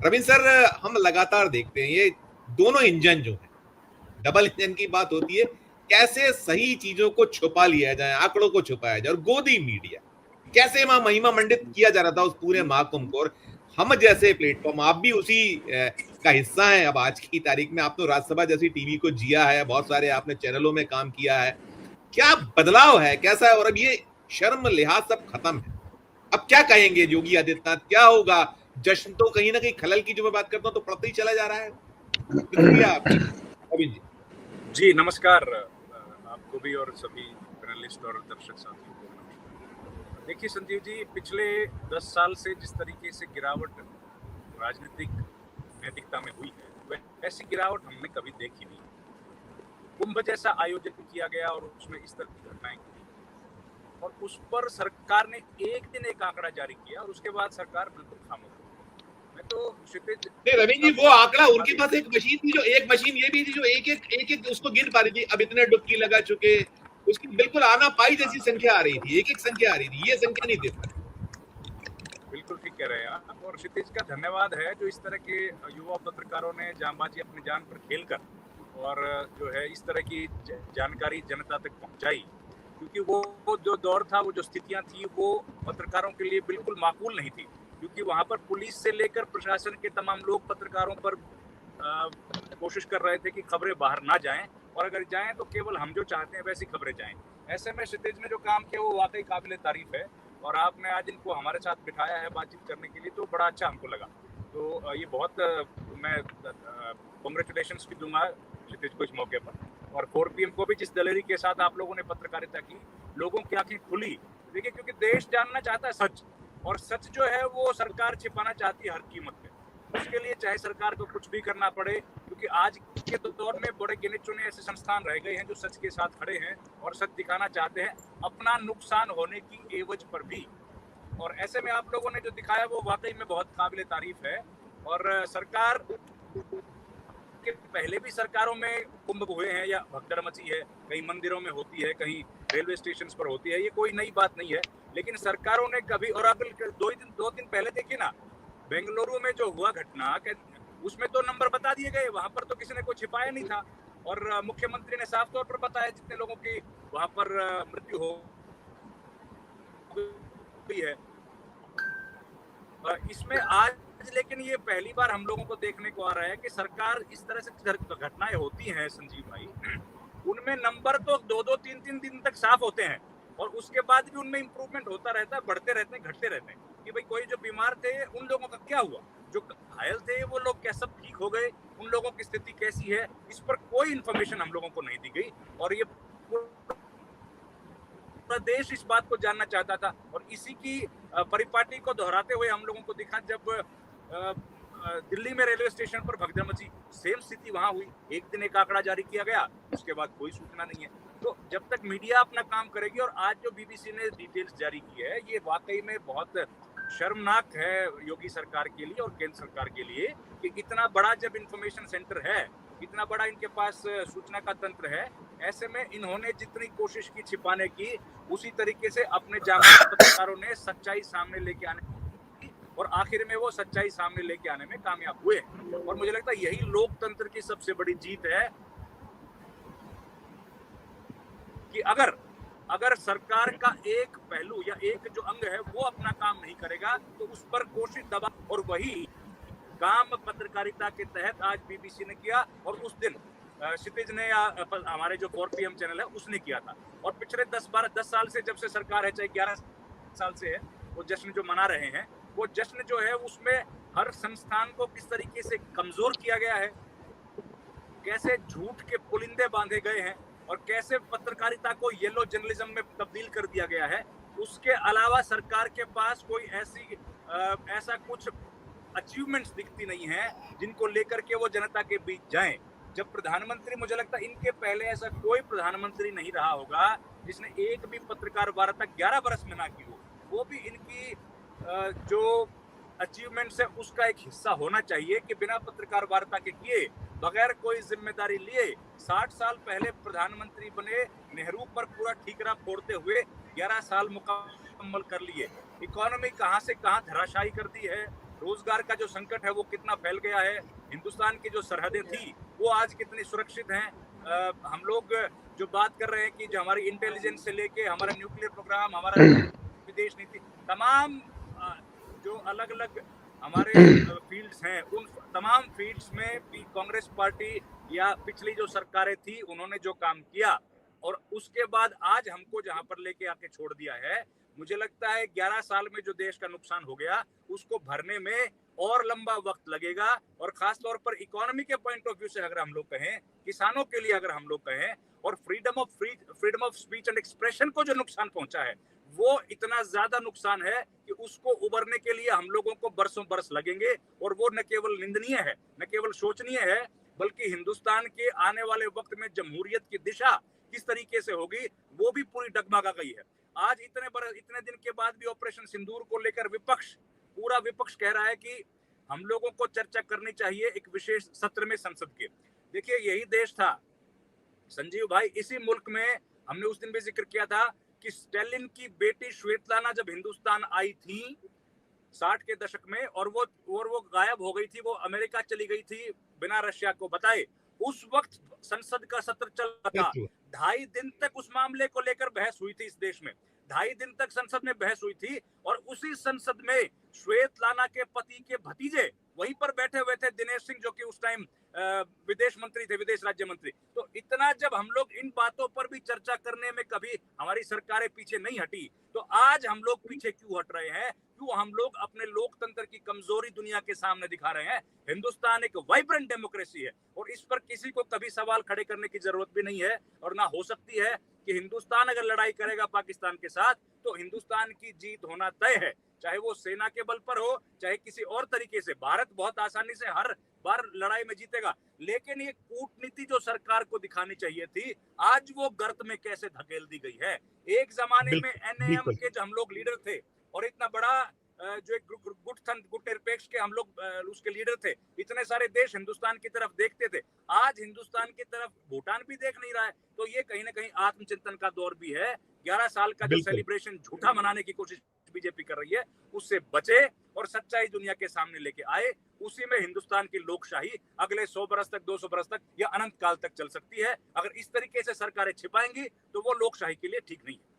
Ravindra sir, हम लगातार देखते हैं ये दोनों इंजन जो है, डबल इंजन की बात होती है, कैसे सही चीजों को छुपा लिया जाए, आंकड़ों को छुपाया जाए, और गोदी मीडिया कैसे वहां महिमा मंडित किया जा रहा था उस पूरे महाकुंभ को। और हम जैसे प्लेटफॉर्म, आप भी उसी का हिस्सा हैं। अब आज की तारीख में आपने राज्यसभा जैसी टीवी को जिया है, बहुत सारे आपने चैनलों में काम किया है, क्या बदलाव है, कैसा है? और अब ये शर्म लिहाज सब खत्म है, अब क्या कहेंगे योगी आदित्यनाथ, क्या होगा? जश्न तो कहीं ना कहीं खलल की जो मैं बात करता हूं तो पड़ता ही चला जा रहा है। प्रतिक्रिया आपकी अभी जी। जी नमस्कार, आपको भी और सभी पैनलिस्ट और दर्शक साथियों को नमस्कार। देखिए संजीव जी, पिछले 10 साल से जिस तरीके से गिरावट राजनीतिक नैतिकता में हुई है, वैसी गिरावट हमने कभी देखी नहीं। कुंभ जैसा आयोजित किया गया और उसमें इस तरह की घटनाएं हुई और उस पर सरकार ने एक दिन एक आंकड़ा जारी किया और उसके बाद सरकार बिल्कुल खामोश हो गई। मैं तो नहीं रविंद्र जी, वो आंकड़ा उनके पास एक मशीन थी, जो एक मशीन ये भी थी जो एक उसको गिन पा रही थी, अब इतने डुबकी लगा चुके, उसकी बिल्कुल आना पाई जैसी संख्या आ रही थी, एक संख्या आ रही थी, ये संख्या नहीं दे पा रही। बिल्कुल ठीक कह रहे हैं आप, और क्षितिज का धन्यवाद है जो इस तरह के युवा पत्रकारों ने जांबाजी अपनी जान पर खेलकर और जो है इस तरह की जानकारी जनता तक पहुंचाई, क्योंकि वो जो दौर था, वो जो स्थितियां थी, वो पत्रकारों के लिए बिल्कुल माकूल नहीं थी, क्योंकि वहां पर पुलिस से लेकर प्रशासन के तमाम लोग पत्रकारों पर कोशिश कर रहे थे कि खबरें बाहर ना जाएं, और अगर जाएं तो केवल हम जो चाहते हैं वैसी खबरें जाएं। ऐसे में क्षितिज ने जो काम किया वो वाकई काबिल तारीफ है, और आपने आज इनको हमारे साथ बिठाया है बातचीत करने के लिए, तो बड़ा अच्छा हमको लगा। तो ये बहुत मैं कॉन्ग्रेचुलेशंस भी दूंगा क्षितिज को इस मौके पर, और 4 PM को भी जिस दलेरी के साथ आप लोगों ने पत्रकारिता की, लोगों की आंखें खुली। देखिए, क्योंकि देश जानना चाहता है सच, और सच जो है वो सरकार छिपाना चाहती है हर कीमत पे। उसके लिए चाहे सरकार को कुछ भी करना पड़े, क्योंकि आज के दौर में बड़े गिने चुने ऐसे संस्थान रह गए हैं जो सच के साथ खड़े हैं और सच दिखाना चाहते हैं, अपना नुकसान होने की एवज पर भी। और ऐसे में आप लोगों ने जो दिखाया वो वाकई में बहुत काबिल तारीफ है। और सरकार के पहले भी सरकारों में कुंभ हुए हैं या भगदड़ मची है, कहीं मंदिरों में होती है, कहीं रेलवे स्टेशन पर होती है, ये कोई नई बात नहीं है। लेकिन सरकारों ने कभी, और अगर 2 दिन पहले देखिए ना, बेंगलुरु में जो हुआ घटना, उसमें तो नंबर बता दिए गए, वहां पर तो किसी ने कुछ छिपाया नहीं था, और मुख्यमंत्री ने साफ तौर पर बताया जितने लोगों की वहां पर मृत्यु हो गई है। इसमें आज लेकिन ये पहली बार हम लोगों को देखने को आ रहा है कि सरकार इस तरह से घटनाएं होती हैं संजीव भाई, उनमें नंबर तो 2-2, 3-3 दिन तक साफ होते हैं, और उसके बाद भी उनमें इंप्रूवमेंट होता रहता है, बढ़ते रहते हैं, घटते रहते हैं, कि भाई कोई जो बीमार थे उन लोगों का क्या हुआ, जो घायल थे वो लोग क्या सब ठीक हो गए, उन लोगों की स्थिति कैसी है, इस पर कोई इंफॉर्मेशन हम लोगों को नहीं दी गई। और ये पूरा देश इस बात को जानना चाहता था, और इसी की परिपाटी को दोहराते हुए हम लोगों को दिखा जब दिल्ली में रेलवे स्टेशन पर भगदड़ मची, सेम स्थिति वहां हुई, एक दिन एक आंकड़ा जारी किया गया, उसके बाद कोई सूचना नहीं है। तो जब तक मीडिया अपना काम करेगी, और आज जो BBC ने डिटेल्स जारी की है, ये वाकई में बहुत शर्मनाक है योगी सरकार के लिए और केंद्र सरकार के लिए, कि इतना बड़ा जब इंफॉर्मेशन सेंटर है, इतना बड़ा इनके पास सूचना का तंत्र है, ऐसे में इन्होंने जितनी कोशिश की छिपाने की, उसी तरीके से अपने जांबाज पत्रकारों ने सच्चाई सामने लेके आने, और आखिर में वो सच्चाई सामने लेके आने में कामयाब हुए। और मुझे लगता है यही लोकतंत्र की सबसे बड़ी जीत है, कि अगर सरकार का एक पहलू या एक जो अंग है वो अपना काम नहीं करेगा, तो उस पर कोशिश दबाव, और वही काम पत्रकारिता के तहत आज BBC ने किया, और उस दिन क्षितिज ने या हमारे जो 4 PM चैनल है उसने किया था। और पिछले 10 साल से, जब से सरकार है, चाहे 11 साल से है, वो जश्न जो मना रहे हैं, वो जश्न जो है उसमें हर संस्थान को किस तरीके से कमजोर किया गया है, कैसे झूठ के पुलिंदे बांधे गए हैं, और कैसे पत्रकारिता को येलो जर्नलिज्म में तब्दील कर दिया गया है। उसके अलावा सरकार के पास कोई ऐसा कुछ अचीवमेंट्स दिखती नहीं है जिनको लेकर के वो जनता के बीच जाएं। जब प्रधानमंत्री, मुझे लगता है इनके पहले ऐसा कोई प्रधानमंत्री नहीं रहा होगा जिसने एक भी पत्रकार वार्ता 11 बरस में ना की हो। वो भी इनकी जो अचीवमेंट्स है उसका एक हिस्सा होना चाहिए, कि बिना पत्रकार वार्ता के किए, बगैर कोई जिम्मेदारी लिए, 60 साल पहले प्रधानमंत्री बने, नेहरू पर पूरा ठीकरा फोड़ते हुए 11 साल मुकम्मल कर लिए, इकोनॉमी कहां से कहां धराशायी कर दी है, रोजगार का जो संकट है वो कितना फैल गया है, हिंदुस्तान की जो सरहदें थी वो आज कितनी सुरक्षित हैं। हम लोग जो बात कर रहे हैं कि जो हमारी इंटेलिजेंस से लेके हमारा न्यूक्लियर प्रोग्राम, हमारा विदेश नीति, तमाम जो अलग अलग हमारे फील्ड्स हैं, उन तमाम फील्ड्स में भी कांग्रेस पार्टी या पिछली जो सरकारें थी उन्होंने जो काम किया और उसके बाद आज हमको जहां पर लेके आके छोड़ दिया है, मुझे लगता है 11 साल में जो देश का नुकसान हो गया उसको भरने में और लंबा वक्त लगेगा। और खास तौर पर इकोनॉमी के पॉइंट ऑफ व्यू से अगर हम लोग कहें, किसानों के लिए अगर हम लोग कहें, और freedom of speech and expression को जो नुकसान पहुंचा है वो इतना ज्यादा नुकसान है कि उसको उबरने के लिए हम लोगों को बरसों बरस लगेंगे। और वो न केवल निंदनीय है, न केवल शोचनीय है, बल्कि हिंदुस्तान के आने वाले वक्त में जमहूरियत की दिशा किस तरीके से होगी वो भी पूरी डगमगा गई है। आज इतने दिन के बाद भी ऑपरेशन सिंदूर को लेकर पूरा विपक्ष कह रहा है कि हम लोगों को चर्चा करनी चाहिए एक विशेष सत्र में संसद के। देखिए, यही देश था संजीव भाई, इसी मुल्क में हमने उस दिन भी जिक्र किया था कि स्टालिन की बेटी श्वेतलाना जब हिंदुस्तान आई थी 60 के दशक में, और वो गायब हो गई थी, वो अमेरिका चली गई थी बिना रशिया को बताए। उस वक्त संसद का सत्र चल रहा था, 2.5 दिन तक उस मामले को लेकर बहस हुई थी इस देश में, 2.5 दिन तक संसद में बहस हुई थी। और उसी संसद में श्वेतलाना के पति के भतीजे वहीं पर बैठे हुए थे, दिनेश सिंह, जो कि उस टाइम विदेश मंत्री थे, विदेश राज्य मंत्री। तो इतना जब हम लोग इन बातों पर भी चर्चा करने में कभी हमारी सरकारें पीछे नहीं हटी, तो आज हम लोग पीछे क्यों हट रहे हैं? क्यों हम लोग अपने लोकतंत्र की कमजोरी दुनिया के सामने दिखा रहे हैं? हिंदुस्तान एक वाइब्रेंट डेमोक्रेसी है और इस पर किसी को कभी सवाल खड़े करने की जरूरत भी नहीं है। और ना हो सकती है कि हिंदुस्तान अगर लड़ाई करेगा पाकिस्तान के साथ तो हिंदुस्तान की जीत होना तय है, चाहे वो सेना के बल पर हो, चाहे किसी और तरीके से। भारत बहुत आसानी से हर बार लड़ाई में जीतेगा, लेकिन ये कूटनीति जो सरकार को दिखानी चाहिए थी, आज वो गर्त में कैसे धकेल दी गई है। एक जमाने में एनएएम के जो हम लोग लीडर थे और इतना बड़ा जो एक गुट निरपेक्ष के हम लोग उसके लीडर थे, इतने सारे देश हिंदुस्तान की तरफ देखते थे, आज हिंदुस्तान की तरफ भूटान भी देख नहीं रहा है। तो ये कहीं ना कहीं आत्मचिंतन का दौर भी है। 11 साल का जो सेलिब्रेशन झूठा मनाने की कोशिश बीजेपी कर रही है, उससे बचे और सच्चाई दुनिया के सामने लेके आए। उसी में हिंदुस्तान की लोकशाही अगले 100 बरस तक, 200 बरस तक या अनंत काल तक चल सकती है। अगर इस तरीके से सरकारें छिपाएंगी तो वो लोकशाही के लिए ठीक नहीं है।